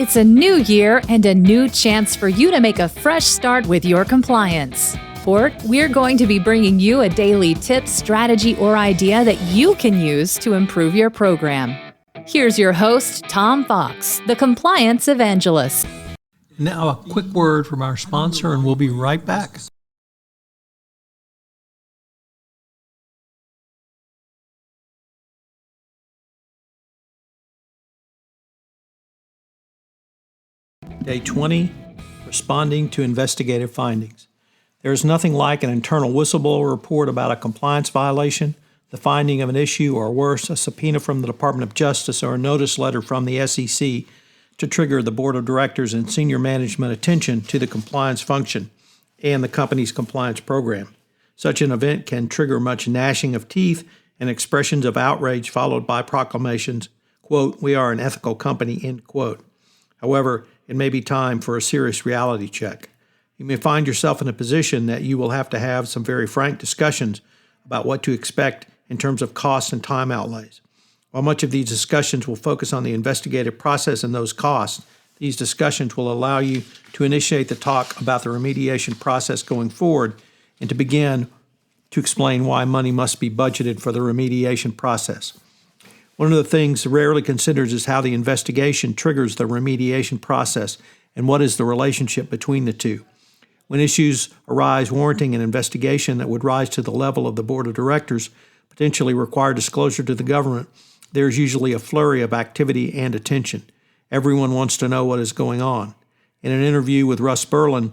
It's a new year and a new chance for you to make a fresh start with your compliance. We're going to be bringing you a daily tip, strategy, or idea that you can use to improve your program. Here's your host, Tom Fox, the Compliance Evangelist. Now, a quick word from our sponsor, and we'll be right back. Day 20, responding to investigative findings. There is nothing like an internal whistleblower report about a compliance violation, the finding of an issue, or worse, a subpoena from the Department of Justice or a notice letter from the SEC to trigger the board of directors and senior management attention to the compliance function and the company's compliance program. Such an event can trigger much gnashing of teeth and expressions of outrage followed by proclamations, quote, "We are an ethical company," end quote. However, it may be time for a serious reality check. You may find yourself in a position that you will have to have some very frank discussions about what to expect in terms of costs and time outlays. While much of these discussions will focus on the investigative process and those costs, these discussions will allow you to initiate the talk about the remediation process going forward and to begin to explain why money must be budgeted for the remediation process. One of the things rarely considered is how the investigation triggers the remediation process and what is the relationship between the two. When issues arise warranting an investigation that would rise to the level of the board of directors, potentially require disclosure to the government, there is usually a flurry of activity and attention. Everyone wants to know what is going on. In an interview with Russ Berland,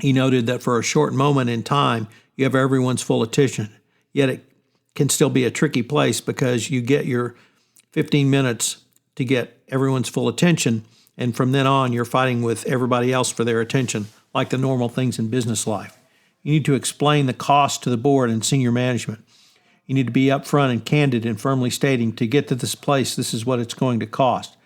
he noted that for a short moment in time, you have everyone's full attention, yet it can still be a tricky place because you get your 15 minutes to get everyone's full attention, and from then on, you're fighting with everybody else for their attention, like the normal things in business life. You need to explain the cost to the board and senior management. You need to be upfront and candid in firmly stating, to get to this place, this is what it's going to cost.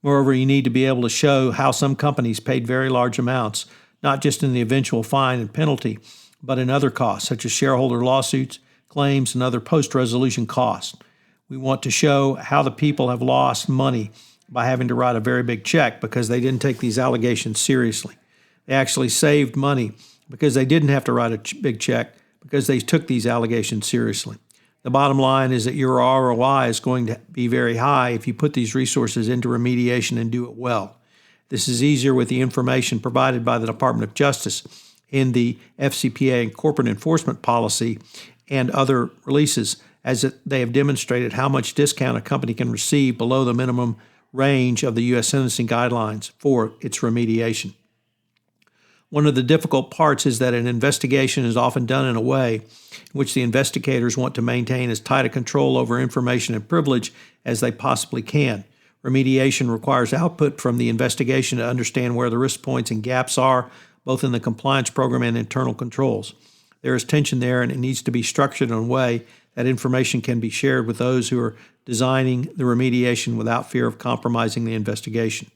Moreover, you need to be able to show how some companies paid very large amounts, not just in the eventual fine and penalty, but in other costs, such as shareholder lawsuits, claims, and other post-resolution costs. We want to show how the people have lost money by having to write a very big check because they didn't take these allegations seriously. They actually saved money because they didn't have to write a big check because they took these allegations seriously. The bottom line is that your ROI is going to be very high if you put these resources into remediation and do it well. This is easier with the information provided by the Department of Justice in the FCPA and corporate enforcement policy and other releases, as they have demonstrated how much discount a company can receive below the minimum range of the U.S. sentencing guidelines for its remediation. One of the difficult parts is that an investigation is often done in a way in which the investigators want to maintain as tight a control over information and privilege as they possibly can. Remediation requires output from the investigation to understand where the risk points and gaps are, both in the compliance program and internal controls. There is tension there, and it needs to be structured in a way that information can be shared with those who are designing the remediation without fear of compromising the investigation.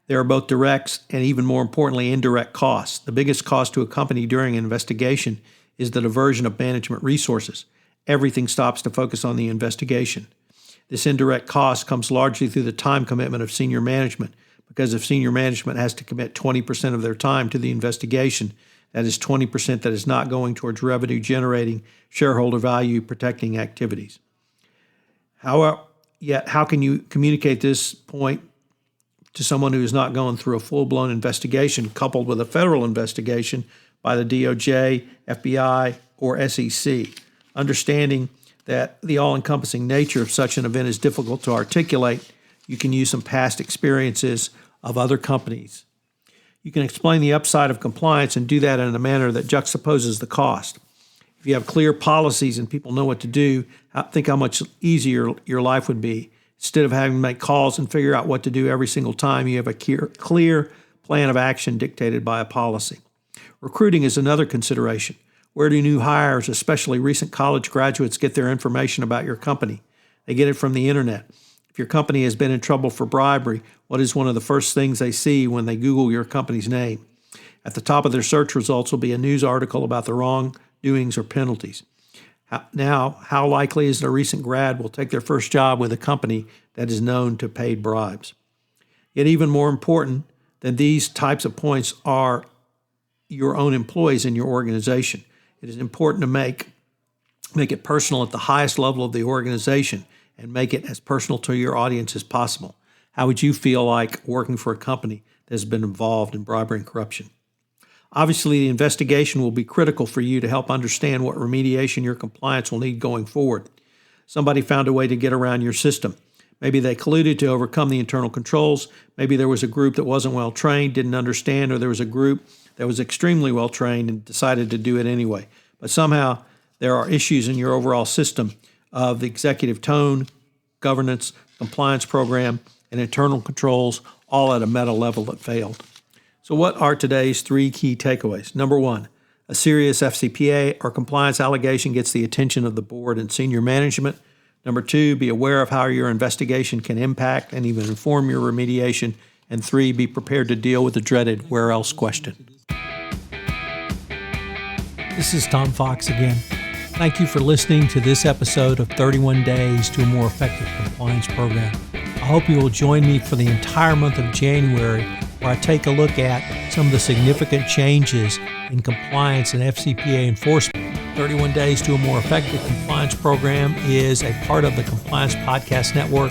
There are both direct and, even more importantly, indirect costs. The biggest cost to a company during an investigation is the diversion of management resources. Everything stops to focus on the investigation. This indirect cost comes largely through the time commitment of senior management, because if senior management has to commit 20% of their time to the investigation, that is 20% that is not going towards revenue-generating, shareholder value-protecting activities. How can you communicate this point to someone who is not going through a full-blown investigation coupled with a federal investigation by the DOJ, FBI, or SEC? Understanding that the all-encompassing nature of such an event is difficult to articulate, you can use some past experiences of other companies. You can explain the upside of compliance and do that in a manner that juxtaposes the cost. If you have clear policies and people know what to do, think how much easier your life would be. Instead of having to make calls and figure out what to do every single time, you have a clear plan of action dictated by a policy. Recruiting is another consideration. Where do new hires, especially recent college graduates, get their information about your company? They get it from the internet. If your company has been in trouble for bribery, what is one of the first things they see when they Google your company's name? At the top of their search results will be a news article about the wrongdoings or penalties. How likely is it a recent grad will take their first job with a company that is known to paid bribes? Yet even more important than these types of points are your own employees in your organization. It is important to make it personal at the highest level of the organization and make it as personal to your audience as possible. How would you feel like working for a company that has been involved in bribery and corruption? Obviously, the investigation will be critical for you to help understand what remediation your compliance will need going forward. Somebody found a way to get around your system. Maybe they colluded to overcome the internal controls. Maybe there was a group that wasn't well trained, didn't understand, or there was a group that was extremely well trained and decided to do it anyway. But somehow there are issues in your overall system of the executive tone, governance, compliance program, and internal controls, all at a meta level that failed. So what are today's 3 key takeaways? Number 1, a serious FCPA or compliance allegation gets the attention of the board and senior management. Number 2, be aware of how your investigation can impact and even inform your remediation. And 3, be prepared to deal with the dreaded where else question. This is Tom Fox again. Thank you for listening to this episode of 31 Days to a More Effective Compliance Program. I hope you will join me for the entire month of January, where I take a look at some of the significant changes in compliance and FCPA enforcement. 31 Days to a More Effective Compliance Program is a part of the Compliance Podcast Network.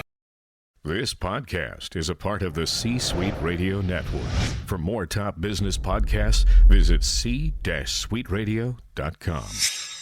This podcast is a part of the C-Suite Radio Network. For more top business podcasts, visit c-suiteradio.com.